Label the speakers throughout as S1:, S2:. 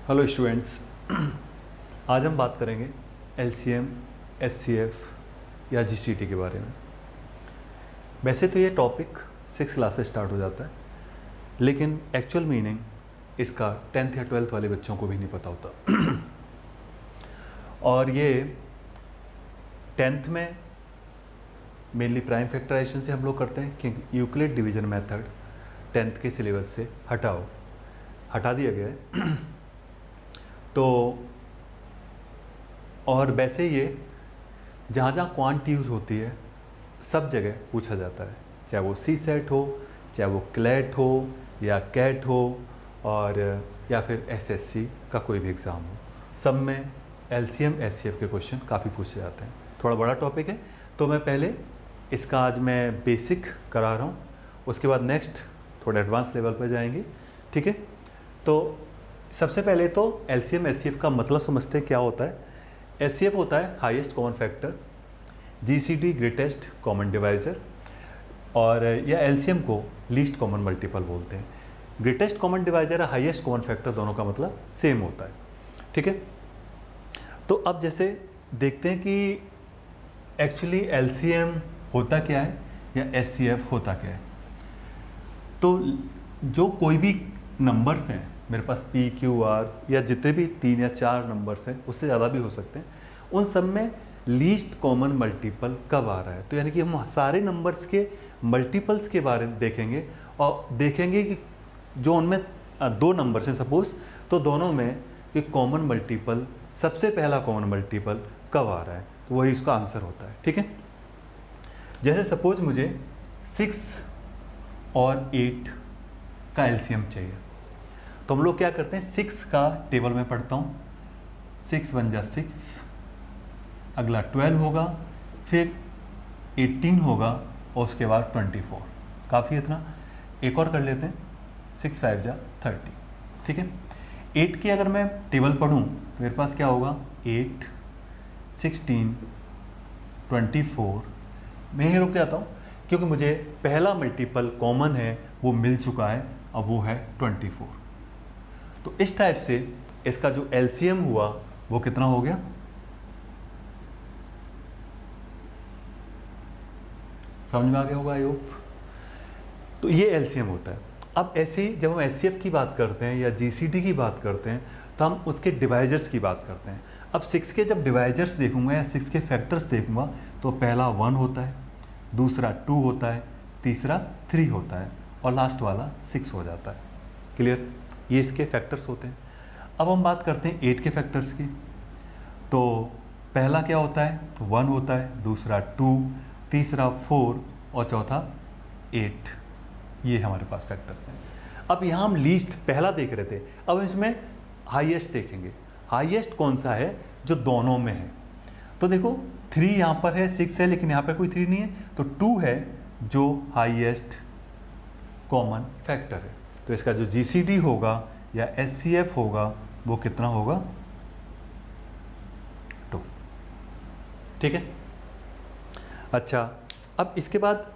S1: Hello students. आज हम बात करेंगे एलसीएम, एचसीएफ या जीसीटी के बारे में। वैसे तो ये टॉपिक 6 क्लास से स्टार्ट हो जाता है, लेकिन एक्चुअल मीनिंग इसका 10th या 12th वाले बच्चों को भी नहीं पता होता। और ये 10th में मेनली प्राइम फैक्टराइजेशन से हम लोग करते हैं कि यूक्लिड डिवीजन मेथड 10th के सिलेबस से हटा दिया गया है। तो और वैसे ये जहाँ जहाँ क्वांट यूज़ होती है सब जगह पूछा जाता है, चाहे वो सी सेट हो, चाहे वो क्लैट हो या कैट हो, और या फिर एसएससी का कोई भी एग्ज़ाम हो, सब में एलसीएम एचसीएफ के क्वेश्चन काफ़ी पूछे जाते हैं। थोड़ा बड़ा टॉपिक है, तो मैं पहले इसका आज मैं बेसिक करा रहा हूँ, उसके बाद नेक्स्ट थोड़ा एडवांस लेवल पर जाएंगे। ठीक है, तो सबसे पहले तो एलसीएम एचसीएफ का मतलब समझते हैं क्या होता है। एचसीएफ होता है highest common factor, GCT greatest common divisor, और या एलसीएम को लीस्ट कॉमन मल्टीपल बोलते हैं। ग्रेटेस्ट कॉमन डिवाइज़र और हाईएस्ट कॉमन फैक्टर दोनों का मतलब सेम होता है। ठीक है, तो अब जैसे देखते हैं कि एक्चुअली एलसीएम होता क्या है या एचसीएफ होता क्या है। तो जो कोई भी नंबर्स हैं मेरे पास, पी क्यू आर या जितने भी 3 या 4 नंबर्स हैं, उससे ज़्यादा भी हो सकते हैं, उन सब में लीस्ट कॉमन मल्टीपल कब आ रहा है। तो यानी कि हम सारे नंबर्स के मल्टीपल्स के बारे में देखेंगे और देखेंगे कि जो उनमें 2 नंबर्स हैं सपोज, तो दोनों में कि कॉमन मल्टीपल, सबसे पहला कॉमन मल्टीपल कब आ रहा है, तो वही इसका आंसर होता है। ठीक है, जैसे सपोज मुझे 6 और 8 का एलसीएम चाहिए, तो हम लोग क्या करते हैं, 6 का टेबल में पढ़ता हूँ, 6 1 जा 6, अगला 12 होगा, फिर 18 होगा और उसके बाद 24। काफ़ी इतना, एक और कर लेते हैं, 6 5 जा 30। ठीक है, 8 की अगर मैं टेबल पढ़ूँ तो मेरे पास क्या होगा, 8 16 24। मैं यहीं रुक जाता हूँ क्योंकि मुझे पहला मल्टीपल कॉमन है वो मिल चुका है, अब वो है 24। तो इस टाइप से इसका जो एलसीएम हुआ वो कितना हो गया, समझ में आ गया होगा आई होप। तो ये एलसीएम होता है। अब ऐसे ही जब हम एचसीएफ की बात करते हैं या जीसीटी की बात करते हैं तो हम उसके डिवाइजर्स की बात करते हैं। अब 6 के जब डिवाइजर्स देखूंगा या 6 के फैक्टर्स देखूंगा तो पहला 1 होता है, दूसरा 2 होता है, तीसरा 3 होता है और लास्ट वाला 6 हो जाता है। क्लियर, ये इसके फैक्टर्स होते हैं। अब हम बात करते हैं 8 के फैक्टर्स की। तो पहला क्या होता है, 1 होता है, दूसरा 2, तीसरा 4 और चौथा 8। ये हमारे पास फैक्टर्स हैं। अब यहाँ हम लीस्ट पहला देख रहे थे, अब इसमें हाईएस्ट देखेंगे। हाईएस्ट कौन सा है, जो दोनों में है। तो देखो 3 यहाँ पर है, 6 है, लेकिन यहाँ पर कोई 3 नहीं है, तो 2 है जो हाईएस्ट कॉमन फैक्टर है। तो इसका जो जीसीडी होगा या एचसीएफ होगा वो कितना होगा, 2। ठीक है, अच्छा अब इसके बाद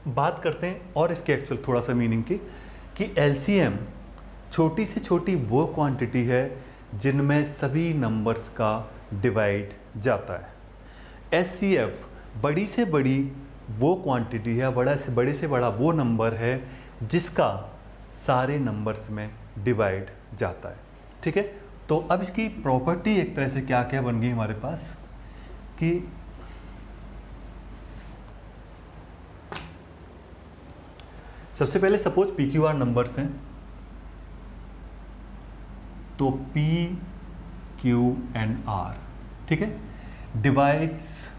S1: बात करते हैं और इसके एक्चुअल थोड़ा सा मीनिंग की, कि एलसीएम छोटी से छोटी वो क्वांटिटी है जिनमें सभी नंबर्स का डिवाइड जाता है। एचसीएफ बड़ी से बड़ी वो क्वांटिटी है, बड़े से बड़ा वो नंबर है जिसका सारे नंबर्स में डिवाइड जाता है। ठीक है, तो अब इसकी प्रॉपर्टी एक तरह से क्या क्या बन गई हमारे पास, कि सबसे पहले suppose P Q R numbers हैं, तो पी क्यू एंड आर, ठीक है, डिवाइड्स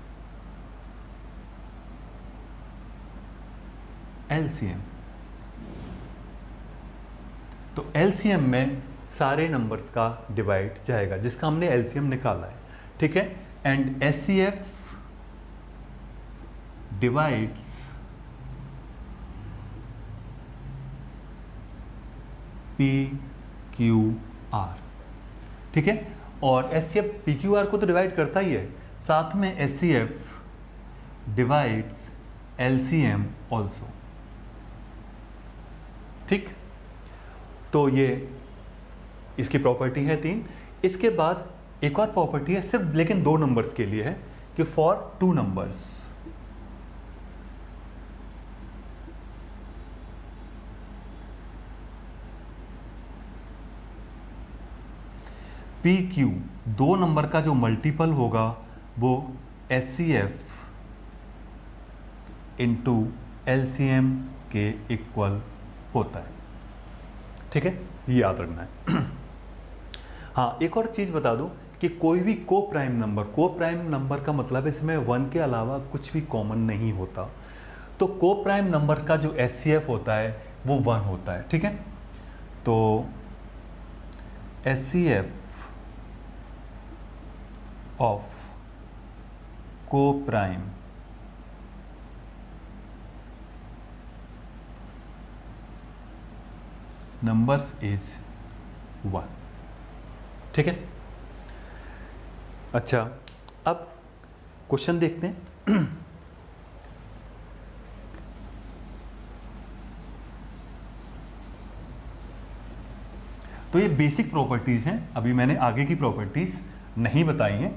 S1: एलसीएम। तो एलसीएम में सारे नंबर्स का डिवाइड जाएगा जिसका हमने एलसीएम निकाला है। ठीक है, and HCF divides P Q R. ठीक है, और एचसीएफ पी क्यू आर को तो डिवाइड करता ही है, साथ में एचसीएफ डिवाइड्स एलसीएम ऑल्सो। ठीक, तो ये इसकी प्रॉपर्टी है 3। इसके बाद एक और प्रॉपर्टी है सिर्फ लेकिन 2 नंबर्स के लिए है कि for 2 numbers P Q 2 number का जो मल्टीपल होगा वो एचसीएफ इंटू एलसीएम के इक्वल होता है। ठीक है, ये याद रखना है। हाँ, एक और चीज़ बता दूं कि कोई भी को प्राइम नंबर का मतलब इसमें 1 के अलावा कुछ भी कॉमन नहीं होता। तो को प्राइम नंबर का जो एचसीएफ होता है वो 1 होता है। ठीक है, तो एचसीएफ ऑफ को प्राइम नंबर्स इज 1। ठीक है, अच्छा अब क्वेश्चन देखते हैं। तो ये बेसिक प्रॉपर्टीज हैं, अभी मैंने आगे की प्रॉपर्टीज नहीं बताई हैं,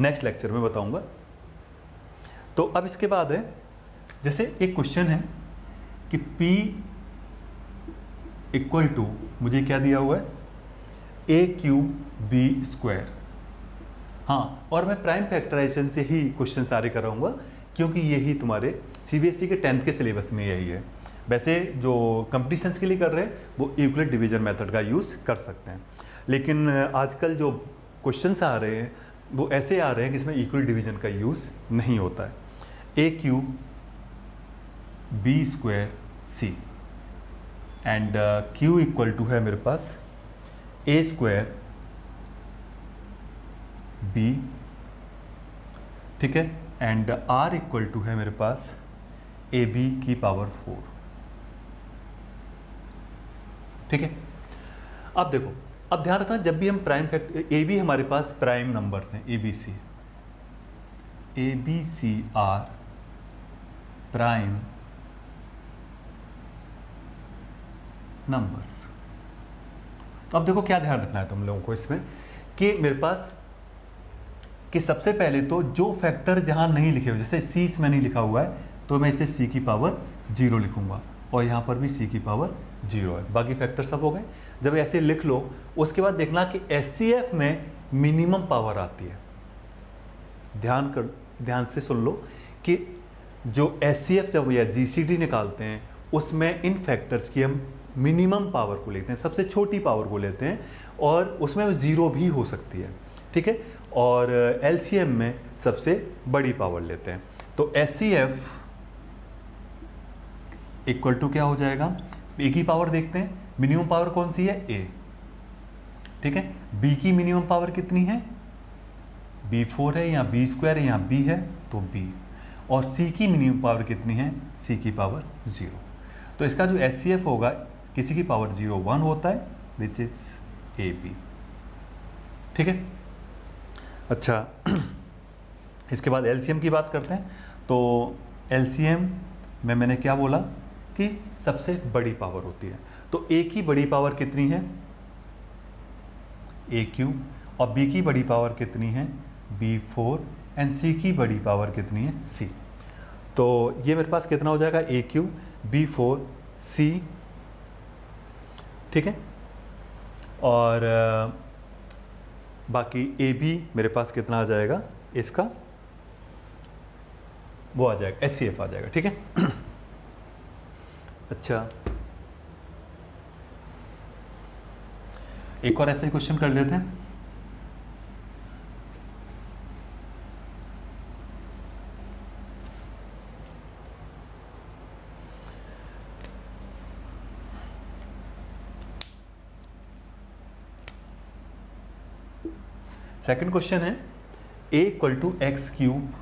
S1: नेक्स्ट लेक्चर में बताऊंगा। तो अब इसके बाद है, जैसे एक क्वेश्चन है कि P इक्वल टू, मुझे क्या दिया हुआ है, ए क्यूब बी स्क्वायर। हाँ, और मैं प्राइम फैक्टराइजेशन से ही क्वेश्चन सारे कराऊंगा क्योंकि यही तुम्हारे सीबीएसई के 10th के सिलेबस में यही है। वैसे जो कंपटीशंस के लिए कर रहे हैं वो यूक्लिड डिवीजन मेथड का यूज़ कर सकते हैं, लेकिन आजकल जो क्वेश्चंस आ रहे हैं वो ऐसे आ रहे हैं कि इसमें यूक्लिड डिवीजन का यूज़ नहीं होता है। A cube B square C and Q equal to है मेरे पास ए स्क्वायर बी। ठीक है, एंड आर इक्वल टू है मेरे पास ए बी की पावर 4। ठीक है, अब देखो, अब ध्यान रखना जब भी हम प्राइम फैक्टर, ए बी हमारे पास प्राइम नंबर्स हैं, A B C are prime numbers. तो अब देखो क्या ध्यान रखना है तुम लोगों को इसमें कि मेरे पास कि सबसे पहले तो जो फैक्टर जहां नहीं लिखे हुए, जैसे सी इसमें नहीं लिखा हुआ है तो मैं इसे सी की पावर 0 लिखूंगा और यहाँ पर भी सी की पावर 0 है, बाकी फैक्टर सब हो गए। जब ऐसे लिख लो उसके बाद देखना कि एचसीएफ में मिनिमम पावर आती है। ध्यान से सुन लो कि जो एचसीएफ जब या जीसीडी निकालते हैं उसमें इन फैक्टर्स की हम मिनिमम पावर को लेते हैं, सबसे छोटी पावर को लेते हैं और उसमें 0 भी हो सकती है। ठीक है, और एलसीएम में सबसे बड़ी पावर लेते हैं। तो एचसीएफ इक्वल टू क्या हो जाएगा, ए की पावर देखते हैं, मिनिमम पावर कौन सी है, ए। ठीक है, बी की मिनिमम पावर कितनी है, B4 है, या बी स्क्वायर है, या बी है तो बी, और सी की मिनिमम पावर कितनी है, सी की पावर 0। तो इसका जो एचसीएफ होगा किसी की पावर 0 1 होता है, विच इज ए बी। ठीक है, अच्छा इसके बाद एलसीएम की बात करते हैं। तो एलसीएम में मैंने क्या बोला कि सबसे बड़ी पावर होती है। तो ए की बड़ी पावर कितनी है, ए क्यू, और बी की बड़ी पावर कितनी है, B4, एंड सी की बड़ी पावर कितनी है, सी। तो ये मेरे पास कितना हो जाएगा, ए क्यू B4 सी। ठीक है, और बाकी ए बी मेरे पास कितना आ जाएगा, इसका वो आ जाएगा, एचसीएफ आ जाएगा। ठीक है, अच्छा एक और ऐसा ही क्वेश्चन कर लेते हैं। सेकंड क्वेश्चन है a equal to x cube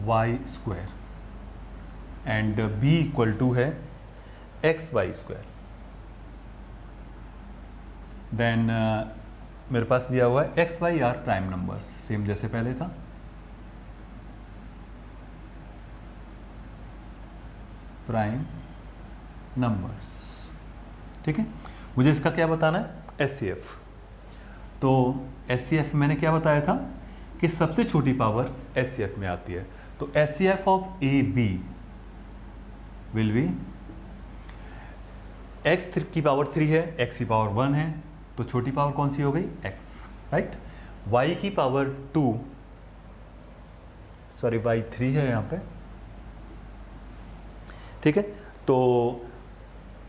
S1: y square and b equal to है एक्स वाई स्क्वायर। देन मेरे पास दिया हुआ है x y are prime numbers, same जैसे पहले था। प्राइम नंबर्स, ठीक है, मुझे इसका क्या बताना है, SCF। तो SCF मैंने क्या बताया था कि सबसे छोटी पावर SCF में आती है। तो SCF of AB will be x की पावर 3 है, x की पावर 1 है, तो छोटी पावर कौन सी हो गई, x, राइट। y की पावर 2, सॉरी y 3 है यहाँ पे, ठीक है। तो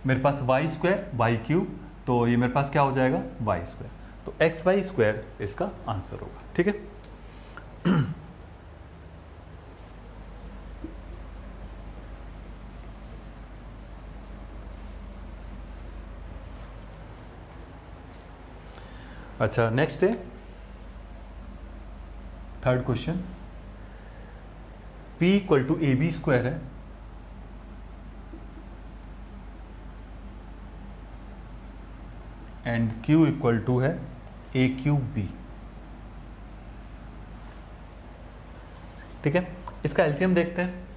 S1: मेरे पास y स्क्वायर y क्यूब, तो ये मेरे पास क्या हो जाएगा, y स्क्वायर। तो XY स्क्वायर इसका आंसर होगा, ठीक है। अच्छा, नेक्स्ट है third question. P equal to AB square है, एंड Q इक्वल टू है A क्यूब B, ठीक है। इसका एलसीएम देखते हैं।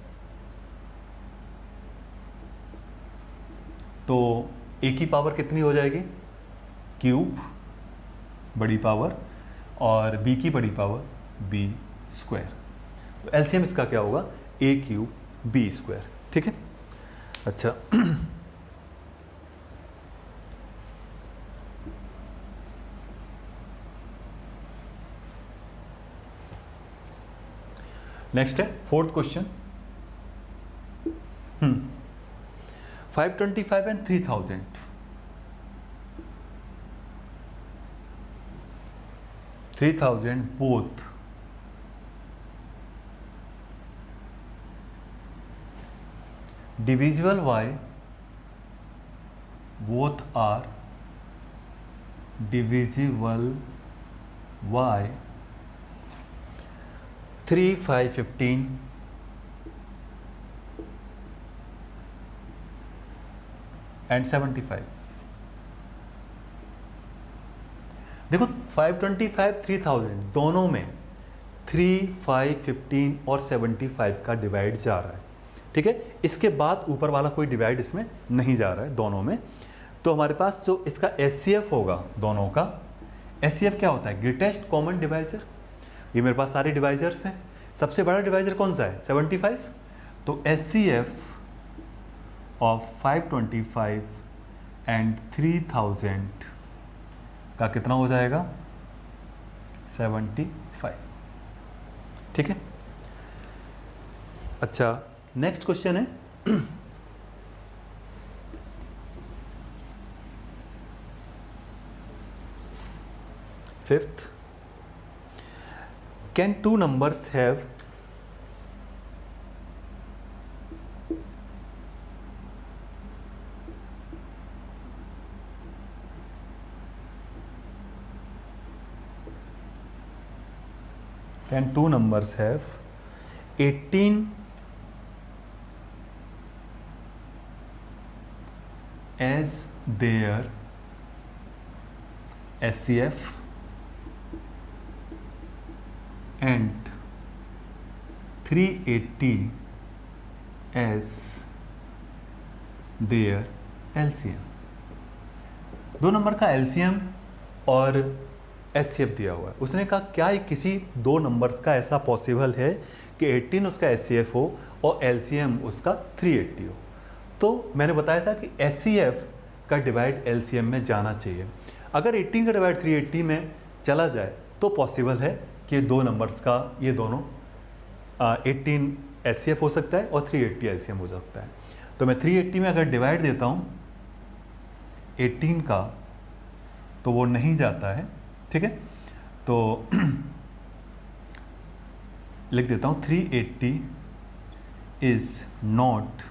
S1: तो A की पावर कितनी हो जाएगी, क्यूब बड़ी पावर, और B की बड़ी पावर B स्क्वायर। तो एलसीएम इसका क्या होगा, A क्यूब B स्क्वायर, ठीक है। अच्छा, नेक्स्ट है fourth question. 525 and 3000, both divisible by, both are divisible by 3, 5, 15 and 75। देखो 525, 3000 दोनों में 3, 5, 15 और 75 का डिवाइड जा रहा है, ठीक है। इसके बाद ऊपर वाला कोई डिवाइड इसमें नहीं जा रहा है दोनों में। तो हमारे पास जो इसका SCF होगा दोनों का, SCF क्या होता है, ग्रेटेस्ट कॉमन डिवाइजर। ये मेरे पास सारे डिवाइजर्स हैं, सबसे बड़ा डिवाइजर कौन सा है, 75। तो SCF ऑफ 525 एंड 3000 का कितना हो जाएगा, 75, ठीक है। अच्छा, नेक्स्ट क्वेश्चन है fifth. Can two numbers have can two numbers have 18 as their SCF and 380 as their LCM। दो नंबर का LCM और SCF दिया हुआ है। उसने कहा क्या किसी दो नंबर्स का ऐसा पॉसिबल है कि 18 उसका SCF हो और LCM उसका 380 हो। तो मैंने बताया था कि SCF का डिवाइड LCM में जाना चाहिए। अगर 18 का डिवाइड 380 में चला जाए तो पॉसिबल है कि दो नंबर्स का ये दोनों 18 SCF हो सकता है और 380 LCM हो सकता है। तो मैं 380 में अगर डिवाइड देता हूँ 18 का तो वो नहीं जाता है, ठीक है। तो लिख देता हूँ 380 इज नॉट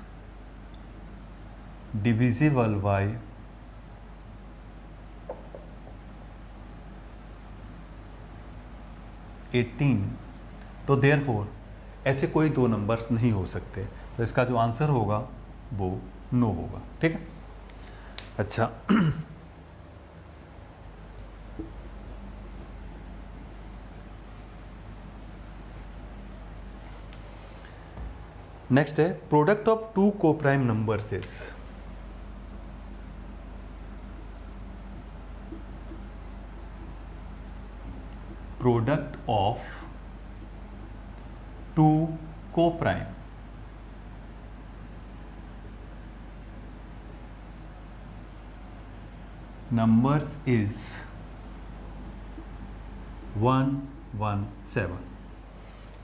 S1: डिविजिबल बाय 18। तो देयरफॉर ऐसे कोई दो नंबर्स नहीं हो सकते। तो इसका जो आंसर होगा वो नो होगा, ठीक है। अच्छा, नेक्स्ट है product of two coprime numbers is. Product of two coprime numbers is 117.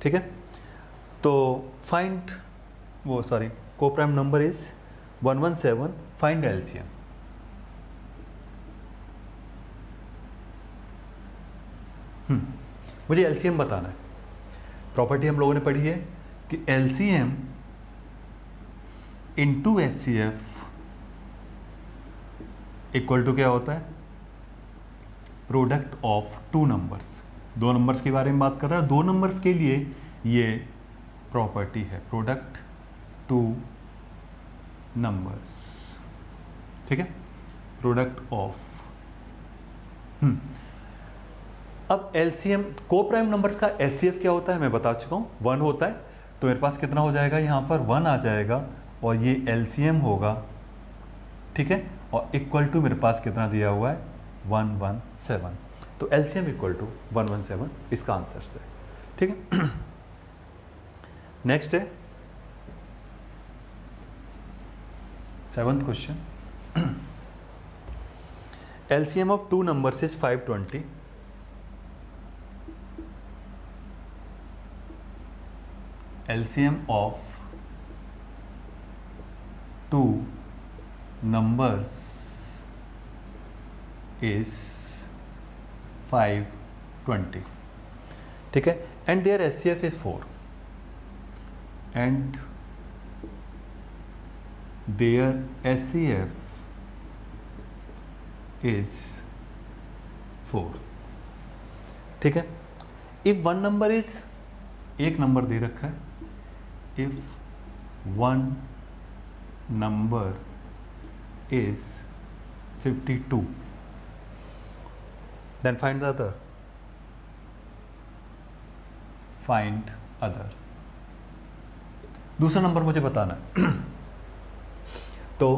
S1: ठीक है, तो फाइंड वो sorry coprime number is 117, find LCM. मुझे एलसीएम बताना है. प्रॉपर्टी हम लोगों ने पढ़ी है कि LCM into HCF equal to क्या होता है, प्रोडक्ट ऑफ टू नंबर्स. दो नंबर्स के बारे में बात कर रहा है. दो नंबर्स के लिए ये प्रॉपर्टी है, प्रोडक्ट टू नंबर्स. ठीक है, प्रोडक्ट ऑफ. अब एलसीएम कोप्राइम नंबर्स का एचसीएफ क्या होता है मैं बता चुका हूँ, 1 होता है. तो मेरे पास कितना हो जाएगा, यहाँ पर 1 आ जाएगा और ये एलसीएम होगा. ठीक है, और इक्वल टू मेरे पास कितना दिया हुआ है, 117. तो एलसीएम इक्वल टू 117 इसका आंसर से. ठीक है, नेक्स्ट है 7th question. LCM of two numbers is 520. LCM of two numbers is 520. ठीक है, and their HCF is 4 and their HCF is 4. ठीक है, if one number is, एक नंबर दे रखा है, if one number is 52 then find the other. Find other. दूसरा number मुझे बताना है. तो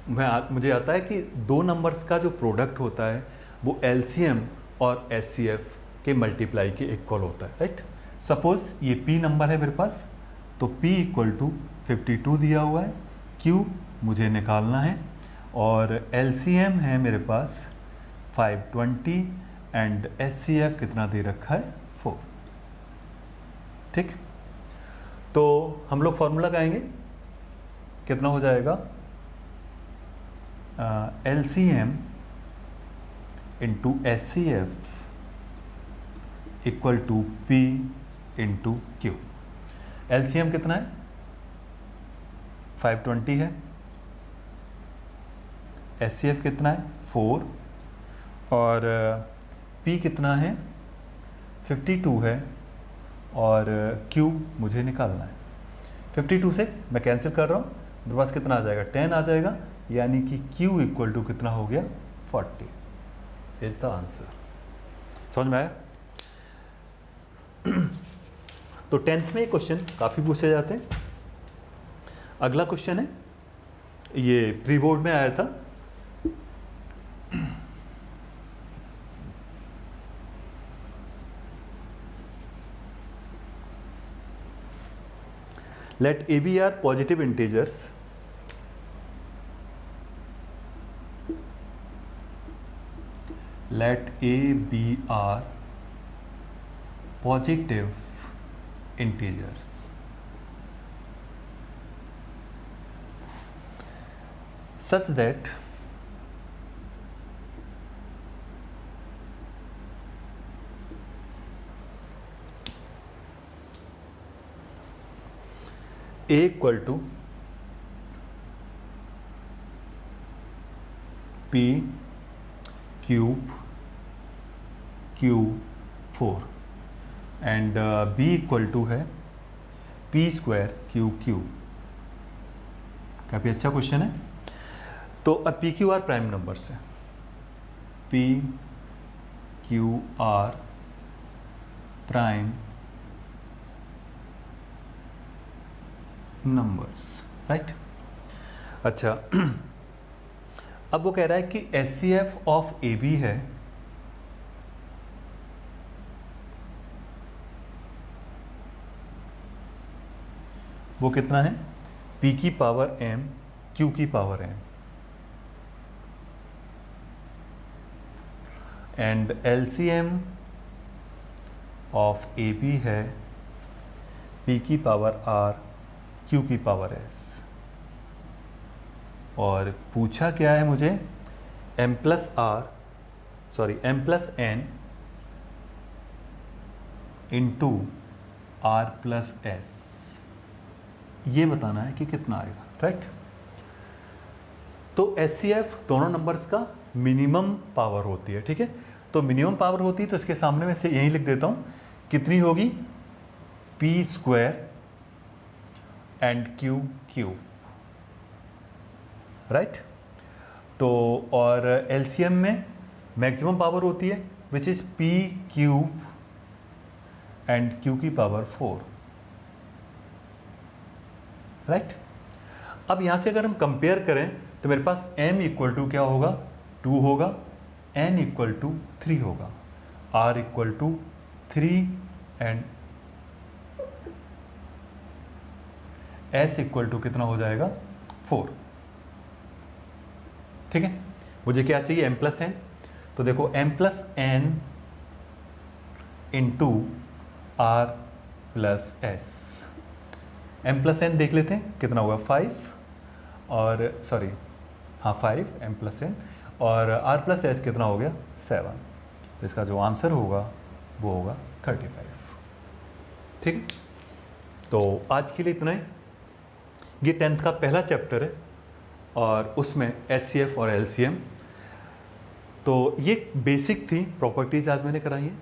S1: मुझे आता है कि दो नंबर्स का जो प्रोडक्ट होता है वो एलसीएम और एचसीएफ के मल्टीप्लाई के इक्वल होता है. राइट, सपोज ये P नंबर है मेरे पास, तो P इक्वल टू 52 दिया हुआ है, Q मुझे निकालना है, और LCM है मेरे पास 520 एंड HCF कितना दे रखा है, 4. ठीक, तो हम लोग फॉर्मूला लगाएंगे. कितना हो जाएगा, LCM into HCF equal to P into Q. LCM कितना है, 520 है, HCF कितना है, 4, और P कितना है, 52 है, और Q मुझे निकालना है. 52 से मैं कैंसिल कर रहा हूँ, मेरे पास कितना आ जाएगा, 10 आ जाएगा, यानी कि Q इक्वल टू कितना हो गया, 40 इज द आंसर. समझ में आया. तो 10th में क्वेश्चन काफ़ी पूछे जाते हैं. अगला क्वेश्चन है, ये प्री बोर्ड में आया था. Let A B are positive integers let A be are positive integers. Such that A equal to P cube Q4 and B equal to है P स्क्वायर Q. काफ़ी अच्छा क्वेश्चन है. तो अब P Q R prime numbers है, P Q R prime numbers. Right, अच्छा. अब वो कह रहा है कि HCF ऑफ AB है वो कितना है, p की पावर m q की power m, and LCM of AB है p की पावर r q की पावर s। और पूछा क्या है मुझे, m plus n into r plus s, ये बताना है कि कितना आएगा, राइट। तो HCF दोनों नंबर्स का मिनिमम पावर होती है, ठीक है। तो मिनिमम पावर होती है तो इसके सामने में से यहीं लिख देता हूँ, कितनी होगी, p square and q cube, right. तो और LCM में मैक्सिमम पावर होती है which is p cube and q की पावर 4, राइट। अब यहाँ से अगर हम कंपेयर करें तो मेरे पास m इक्वल टू क्या होगा, 2 होगा, n इक्वल टू 3 होगा, r equal to 3 and s equal to कितना हो जाएगा, 4, ठीक है। मुझे क्या चाहिए, m प्लस n। तो देखो m plus n into r plus s, m plus n देख लेते हैं कितना होगा, 5 और सॉरी हाँ 5 m प्लस n, और r प्लस s कितना हो गया, 7। तो इसका जो आंसर होगा वो होगा 35, ठीक है। तो आज के लिए इतना ही। ये 10th का पहला चैप्टर है और उसमें HCF और LCM, तो ये बेसिक थी प्रॉपर्टीज़ आज मैंने कराई है।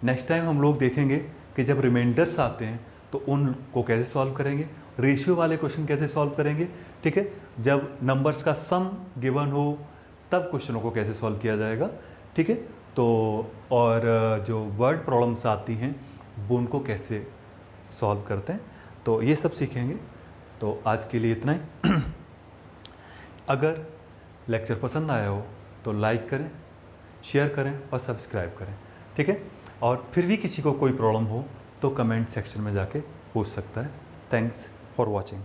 S1: नेक्स्ट टाइम हम लोग देखेंगे कि जब रिमाइंडर्स आते हैं तो उनको कैसे सॉल्व करेंगे, रेशियो वाले क्वेश्चन कैसे सॉल्व करेंगे, ठीक है। जब नंबर्स का सम गिवन हो तब क्वेश्चनों को कैसे सॉल्व किया जाएगा, ठीक है। तो और जो वर्ड प्रॉब्लम्स आती हैं वो उनको कैसे सॉल्व करते हैं, तो ये सब सीखेंगे। तो आज के लिए इतना ही। अगर लेक्चर पसंद आया हो तो लाइक करें, शेयर करें और सब्सक्राइब करें, ठीक है। और फिर भी किसी को कोई प्रॉब्लम हो तो कमेंट सेक्शन में जाके पूछ सकता है। Thanks for watching.